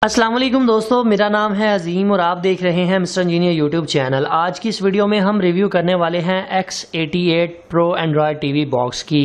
अस्सलाम वालेकुम दोस्तों, मेरा नाम है अजीम और आप देख रहे हैं मिस्टर इंजीनियर यूट्यूब चैनल। आज की इस वीडियो में हम रिव्यू करने वाले हैं X88 Pro Android TV box की।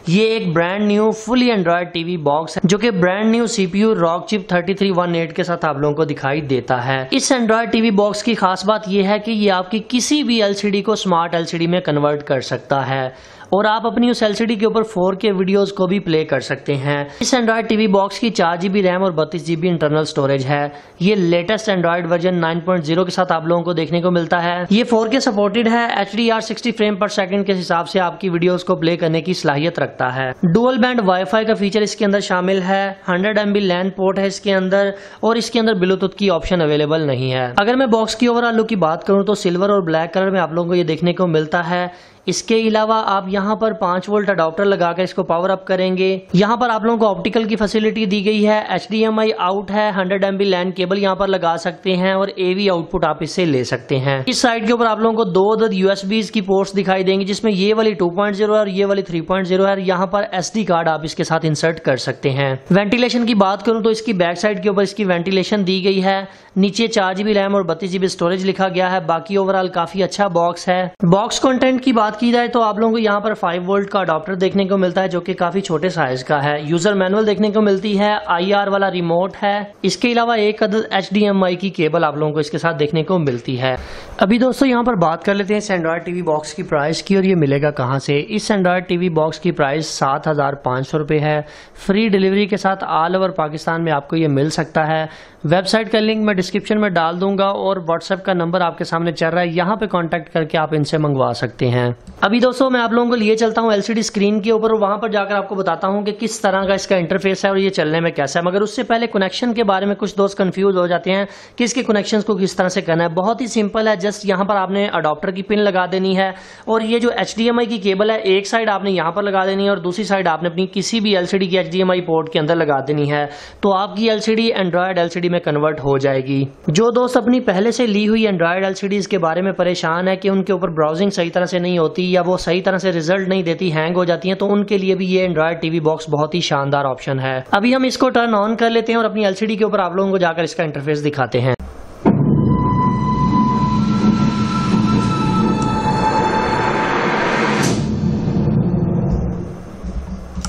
ये एक brand new fully Android TV box है जो कि ब्रांड न्यू CPU Rockchip 3318 के साथ आप लोगों को दिखाई देता है। इस एंड्रॉयड टीवी बॉक्स की खास बात यह है कि ये आपकी किसी भी LCD को स्मार्ट LCD में कन्वर्ट कर सकता है और आप अपनी उस LCD के ऊपर 4K वीडियोस को भी प्ले कर सकते हैं। इस एंड्रॉयड टीवी बॉक्स की 4GB रैम और 32GB इंटरनल स्टोरेज है। ये लेटेस्ट एंड्रॉयड वर्जन 9.0 के साथ आप लोगों को देखने को मिलता है। ये 4K सपोर्टेड है। HDR 60 फ्रेम पर सेकंड के हिसाब से आपकी वीडियोस को प्ले करने की सलाहियत रखता है। डुअल बैंड वाईफाई का फीचर इसके अंदर शामिल है। 100 MB लैन पोर्ट है इसके अंदर और इसके अंदर ब्लूटूथ की ऑप्शन अवेलेबल नहीं है। अगर मैं बॉक्स की ओवरऑल लुक की बात करूं तो सिल्वर और ब्लैक कलर में आप लोगों को ये देखने को मिलता है। इसके अलावा आप यहाँ पर 5 वोल्ट अडाप्टर लगाकर इसको पावर अप करेंगे। यहाँ पर आप लोगों को ऑप्टिकल की फैसिलिटी दी गई है। HDMI आउट है। 100 MB लैन केबल यहाँ पर लगा सकते हैं और AV आउटपुट आप इससे ले सकते हैं। इस साइड के ऊपर आप लोगों को दो अदद USBs की पोर्ट्स दिखाई देंगी जिसमें ये वाली 2.0 और ये वाली 3.0 है। यहाँ पर SD कार्ड आप इसके साथ इंसर्ट कर सकते हैं। वेंटिलेशन की बात करूँ तो इसकी बैक साइड के ऊपर इसकी वेंटिलेशन दी गई है। नीचे 4GB रैम और 32GB स्टोरेज लिखा गया है। बाकी ओवरऑल काफी अच्छा बॉक्स है। बॉक्स कंटेंट की बात की जाए तो आप लोगों को यहाँ पर 5 वोल्ट का अडाप्टर देखने को मिलता है जो कि काफी छोटे साइज का है। यूजर मैनुअल देखने को मिलती है। IR वाला रिमोट है। इसके अलावा एक अदद HDMI की केबल आप लोगों को इसके साथ देखने को मिलती है। अभी दोस्तों यहाँ पर बात कर लेते हैं इस एंड्रॉयड टीवी बॉक्स की प्राइस की और ये मिलेगा कहाँ से। इस एंड्रॉयड टीवी बॉक्स की प्राइस 7,500 रुपए है। फ्री डिलीवरी के साथ ऑल ओवर पाकिस्तान में आपको ये मिल सकता है। वेबसाइट का लिंक मैं डिस्क्रिप्शन में डाल दूंगा और व्हाट्सएप का नंबर आपके सामने चल रहा है, यहाँ पे कांटेक्ट करके आप इनसे मंगवा सकते हैं। अभी दोस्तों मैं आप लोगों को लिए चलता हूँ LCD स्क्रीन के ऊपर और वहां पर जाकर आपको बताता हूँ कि किस तरह का इसका इंटरफेस है और ये चलने में कैसा है। मगर उससे पहले कनेक्शन के बारे में कुछ दोस्त कंफ्यूज हो जाते हैं कि इसके कनेक्शन को किस तरह से करना है। बहुत ही सिंपल है। जस्ट यहाँ पर आपने अडॉप्टर की पिन लगा देनी है और ये जो HDMI की केबल है एक साइड आपने यहाँ पर लगा देनी है और दूसरी साइड आपने अपनी किसी भी LCD की HDMI पोर्ट के अंदर लगा देनी है तो आपकी LCD एंड्रॉयड LCD में कन्वर्ट हो जाएगी। जो दोस्त अपनी पहले से ली हुई एंड्रॉयड LCDs के बारे में परेशान है कि उनके ऊपर ब्राउजिंग सही तरह से नहीं होती या वो सही तरह से रिजल्ट नहीं देती, हैंग हो जाती हैं, तो उनके लिए भी ये एंड्रॉयड टीवी बॉक्स बहुत ही शानदार ऑप्शन है। अभी हम इसको टर्न ऑन कर लेते हैं और अपनी LCD के ऊपर आप लोगों को जाकर इसका इंटरफेस दिखाते हैं।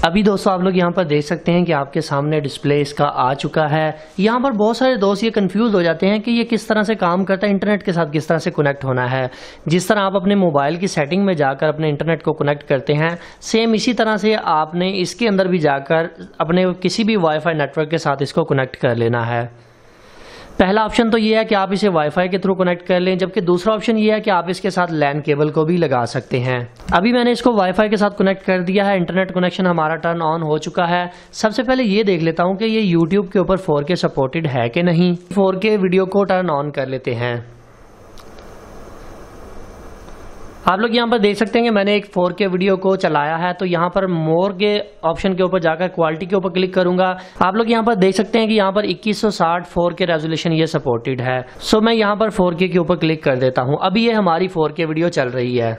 अभी दोस्तों आप लोग यहाँ पर देख सकते हैं कि आपके सामने डिस्प्ले इसका आ चुका है। यहाँ पर बहुत सारे दोस्त ये कंफ्यूज हो जाते हैं कि ये किस तरह से काम करता है, इंटरनेट के साथ किस तरह से कनेक्ट होना है। जिस तरह आप अपने मोबाइल की सेटिंग में जाकर अपने इंटरनेट को कनेक्ट करते हैं, सेम इसी तरह से आपने इसके अंदर भी जाकर अपने किसी भी वाईफाई नेटवर्क के साथ इसको कनेक्ट कर लेना है। पहला ऑप्शन तो ये है कि आप इसे वाईफाई के थ्रू कनेक्ट कर लें, जबकि दूसरा ऑप्शन ये है कि आप इसके साथ लैन केबल को भी लगा सकते हैं। अभी मैंने इसको वाईफाई के साथ कनेक्ट कर दिया है। इंटरनेट कनेक्शन हमारा टर्न ऑन हो चुका है। सबसे पहले ये देख लेता हूं कि ये यूट्यूब के ऊपर 4K सपोर्टेड है कि नहीं। 4K वीडियो को टर्न ऑन कर लेते हैं। आप लोग यहाँ पर देख सकते हैं कि मैंने एक 4K वीडियो को चलाया है तो यहाँ पर मोर के ऑप्शन के ऊपर जाकर क्वालिटी के ऊपर क्लिक करूंगा। आप लोग यहाँ पर देख सकते हैं कि यहाँ पर 2160 4K रेजोल्यूशन ये सपोर्टेड है। सो मैं यहाँ पर 4K के ऊपर क्लिक कर देता हूँ। अभी ये हमारी 4K वीडियो चल रही है।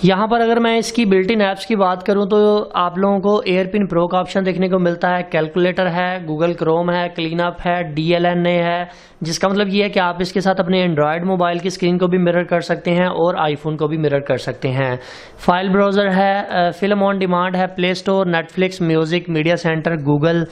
यहाँ पर अगर मैं इसकी बिल्ट इन ऐप्स की बात करूँ तो आप लोगों को एयरपिन प्रो का ऑप्शन देखने को मिलता है, कैलकुलेटर है, गूगल क्रोम है, क्लीनअप है, DLNA है, जिसका मतलब ये है कि आप इसके साथ अपने एंड्रॉयड मोबाइल की स्क्रीन को भी मिरर कर सकते हैं और आईफोन को भी मिरर कर सकते हैं। फाइल ब्राउजर है, फिल्म ऑन डिमांड है, play store, Netflix, music, media centre, Google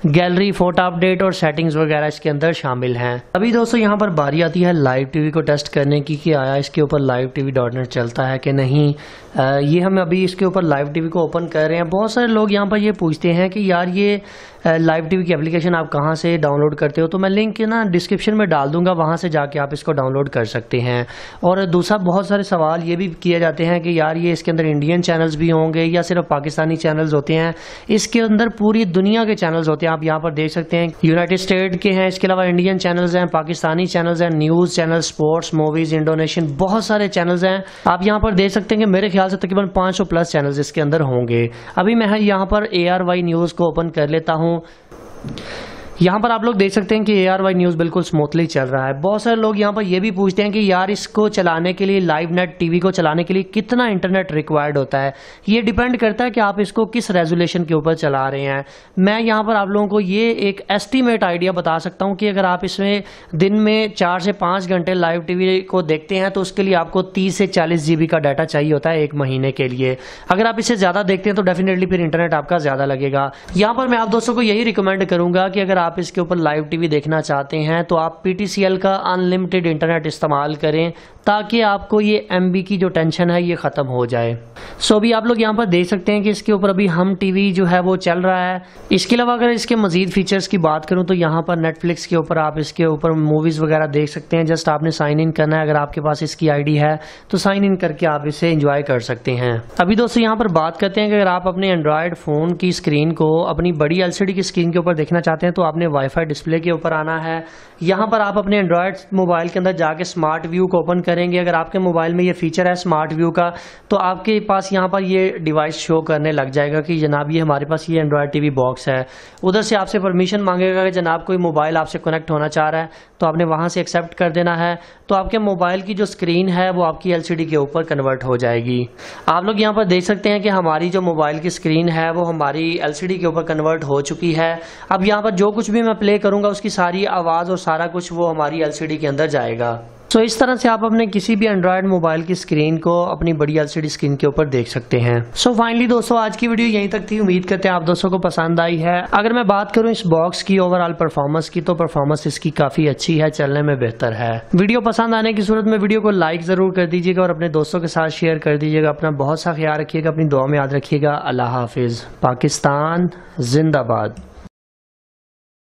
gallery, photo update और सेटिंग्स वगैरह इसके अंदर शामिल हैं। अभी दोस्तों यहाँ पर बारी आती है लाइव टीवी को टेस्ट करने की कि आया इसके ऊपर live TV.net चलता है कि नहीं। ये हम अभी इसके ऊपर लाइव टीवी को ओपन कर रहे हैं। बहुत सारे लोग यहाँ पर ये पूछते हैं कि यार ये लाइव टीवी की एप्लीकेशन आप कहाँ से डाउनलोड करते हो, तो मैं लिंक ना डिस्क्रिप्शन में डाल दूंगा, वहाँ से जाके आप इसको डाउनलोड कर सकते हैं। और दूसरा बहुत सारे सवाल ये भी किए जाते हैं कि यार ये इसके अंदर इंडियन चैनल्स भी होंगे या सिर्फ पाकिस्तानी चैनल्स होते हैं। इसके अंदर पूरी दुनिया के चैनल्स होते हैं। आप यहाँ पर देख सकते हैं यूनाइटेड स्टेट के हैं, इसके अलावा इंडियन चैनल्स हैं, पाकिस्तानी चैनल्स हैं, news channel, sports, movies, Indonesian, बहुत सारे चैनल्स हैं। आप यहाँ पर देख सकते हैं कि मेरे ख्याल से तकरीबन 500 प्लस चैनल्स इसके अंदर होंगे। अभी मैं यहाँ पर ARY न्यूज़ को ओपन कर लेता हूँ। यहाँ पर आप लोग देख सकते हैं कि ARY न्यूज़ बिल्कुल स्मूथली चल रहा है। बहुत सारे लोग यहाँ पर ये भी पूछते हैं कि यार इसको चलाने के लिए, लाइव नेट टीवी को चलाने के लिए कितना इंटरनेट रिक्वायर्ड होता है। ये डिपेंड करता है कि आप इसको किस रेजोल्यूशन के ऊपर चला रहे हैं। मैं यहाँ पर आप लोगों को ये एक एस्टीमेट आइडिया बता सकता हूँ कि अगर आप इसमें दिन में 4 से 5 घंटे लाइव टीवी को देखते हैं तो उसके लिए आपको 30 से 40 GB का डाटा चाहिए होता है एक महीने के लिए। अगर आप इससे ज़्यादा देखते हैं तो डेफिनेटली फिर इंटरनेट आपका ज़्यादा लगेगा। यहाँ पर मैं आप दोस्तों को यही रिकमेंड करूँगा कि अगर आप इसके ऊपर लाइव टीवी देखना चाहते हैं तो आप PTCL का अनलिमिटेड इंटरनेट इस्तेमाल करें ताकि आपको ये MB की जो टेंशन है ये ख़त्म हो जाए। सो अभी आप लोग यहाँ पर देख सकते हैं कि इसके ऊपर अभी हम टीवी जो है वो चल रहा है। इसके अलावा अगर इसके मज़ीद फीचर्स की बात करूँ तो यहाँ पर नेटफ्लिक्स के ऊपर आप इसके ऊपर मूवीज़ वगैरह देख सकते हैं। जस्ट आपने साइन इन करना है। अगर आपके पास इसकी ID है तो साइन इन करके आप इसे एंजॉय कर सकते हैं। अभी दोस्तों यहाँ पर बात करते हैं कि अगर आप अपने एंड्रॉयड फ़ोन की स्क्रीन को अपनी बड़ी LCD की स्क्रीन के ऊपर देखना चाहते हैं तो आपने वाईफाई डिस्प्ले के ऊपर आना है। यहाँ पर आप अपने एंड्रॉयड मोबाइल के अंदर जाके स्मार्ट व्यू को ओपन करेंगे। अगर आपके मोबाइल में ये फीचर है स्मार्ट व्यू का तो आपके पास यहाँ पर ये डिवाइस शो करने लग जाएगा कि जनाब ये हमारे पास ये एंड्रॉयड टीवी बॉक्स है। उधर से आपसे परमिशन मांगेगा कि जनाब कोई मोबाइल आपसे कनेक्ट होना चाह रहा है तो आपने वहाँ से एक्सेप्ट कर देना है। तो आपके मोबाइल की जो स्क्रीन है वो आपकी LCD के ऊपर कन्वर्ट हो जाएगी। आप लोग यहाँ पर देख सकते हैं कि हमारी जो मोबाइल की स्क्रीन है वो हमारी LCD के ऊपर कन्वर्ट हो चुकी है। अब यहाँ पर जो कुछ भी मैं प्ले करूँगा उसकी सारी आवाज़ और सारा कुछ वो हमारी LCD के अंदर जाएगा। तो इस तरह से आप अपने किसी भी एंड्रॉयड मोबाइल की स्क्रीन को अपनी बड़ी LCD स्क्रीन के ऊपर देख सकते हैं। सो फाइनली दोस्तों आज की वीडियो यहीं तक थी। उम्मीद करते हैं आप दोस्तों को पसंद आई है। अगर मैं बात करूं इस बॉक्स की ओवरऑल परफॉर्मेंस की तो परफॉर्मेंस इसकी काफी अच्छी है, चलने में बेहतर है। वीडियो पसंद आने की सूरत में वीडियो को लाइक जरूर कर दीजिएगा और अपने दोस्तों के साथ शेयर कर दीजिएगा। अपना बहुत सा ख्याल रखिएगा, अपनी दुआ में याद रखिएगा। अल्लाह हाफिज। पाकिस्तान जिंदाबाद।